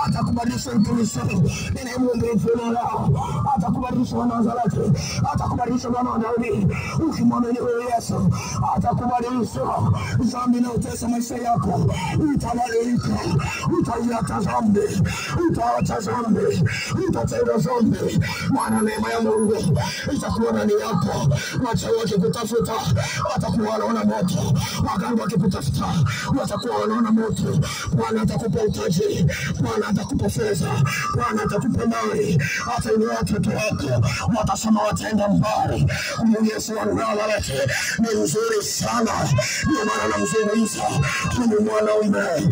Atakubarisha mtumishi ni Mungu mfano, atakubarisha wa Nazareti, atakubarisha Bwana wa Daudi. Ukimwamini wewe Yesu, atakubarisha. Dhambi na utesa maisha yako utabadilika, utaacha dhambi, utaacha dhambi, utatenda dhambi. Maana neema ya Mungu itakuwa ndani yako. Wacha wote kutafuta, watakuwa wanaona moto. Waganga wakikutafuta, watakuwa wanaona moto. Bwana atakupa utajiri, Bwana atakupa fedha, Bwana atakupa mali. Hata ile watoto wako watasema wataenda mbali. Yesu analalete ni nzuri sana. Ndio maana namzungumza kama mwanaume.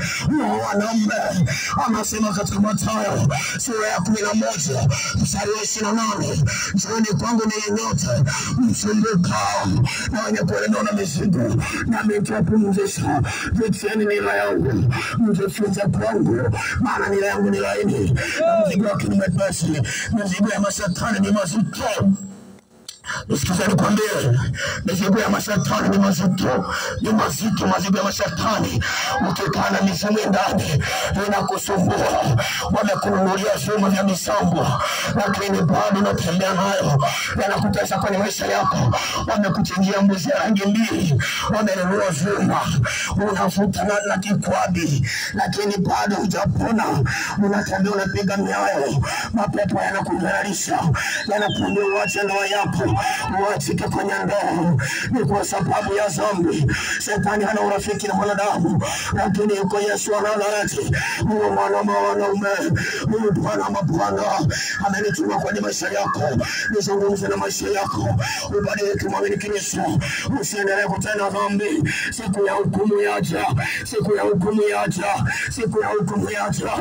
Anasema katika Mathayo sura ya 11 mstari wa 28, "Njooni kwangu ninyi nyote msumbukao na wenye kulemewa na mizigo, nami nitawapumzisha. Jitieni nira yangu, mjifunze kwangu, maana nira yangu ni laini na mzigo wake ni mwepesi." Mizigo ya mashetani ni mazito. Nisikize nikwambie, mizigo ya mashetani ni mazito, ni mazito. Mizigo ya mashetani ukikaa na mizimu ndani inakusumbua. Wamekununulia vyuma vya misambo, lakini bado unatembea nayo, yanakutesa kwenye maisha yako. Wamekuchinjia mbuzi ya rangi mbili, wamenunua vyuma, unafuta na kikwabi, lakini bado hujapona. Unatembea unapiga miayo, mapepo yanakudhalilisha, yanakuambia uache ndoa yako, uachike kwenye ndoa. Ni kwa sababu ya dhambi. Shetani hana urafiki na mwanadamu, lakini yuko Yesu wa Nazareti, huyo mwana wa wanaume, huyo Bwana wa mabwana amenituma kwenye maisha yako. Nizungumze na maisha yako, ubadilike, mwamini Kristo, usiendelee kutenda dhambi. Siku ya hukumu yaja, siku ya hukumu yaja, siku ya hukumu yaja.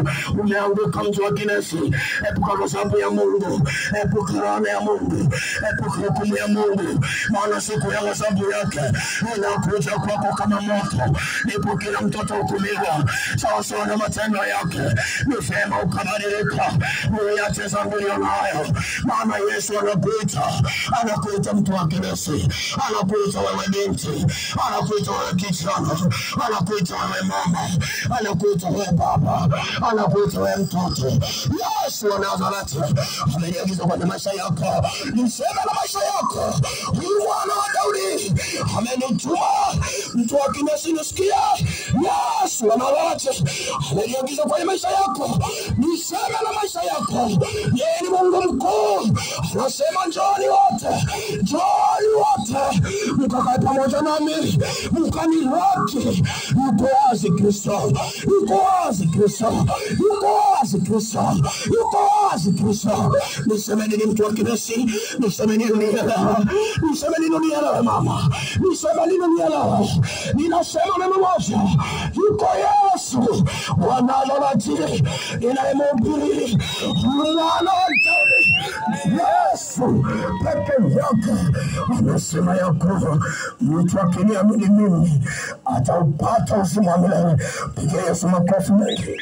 Umeanguka mtu wa Kinesi, epuka ghadhabu ya Mungu, epuka laana ya Mungu, epuka hukumu ya Mungu, maana siku ya ghadhabu yake inakuja kwako kama moto. Ndipo kila mtoto hukumiwa sawa sawa na matendo yake. Ni vyema ukabadilika, uache dhambi uliyonayo, maana Yesu anakuita mtu wa Kinesi, anakuita wewe binti, anakuita wewe kijana, anakuita wewe mama, anakuita wewe baba, anakuita wewe mtoto. Yesu wa Nazareti ameniagiza kwenye maisha yako, niseme na maisha yako, huyu mwana wa Daudi amenituma. Mtu wa Kinesi nisikia, Yesu wa Nazareti ameniagiza kwenye maisha yako, niseme na maisha yako. Yeye ni Mungu mkuu, anasema njooni wote, njooni wote mkakae pamoja nami, mkanilaki. Yuko wazi Kristo, yuko wazi Kristo, yuko wazi Kristo, yuko wazi Kristo. Niseme nini mtu wa Kinesi? Niseme nini nielewa? Niseme nini nielewa mama? Niseme nini nielewa? Ninasema neno moja, yuko Yesu wa Nazareti ninayemhubiri, mwana wa Daudi. Yesu peke yake anasema ya kuwa mtu akiniamini mimi ataupata uzima wa milele. Pigia Yesu makofi mengi.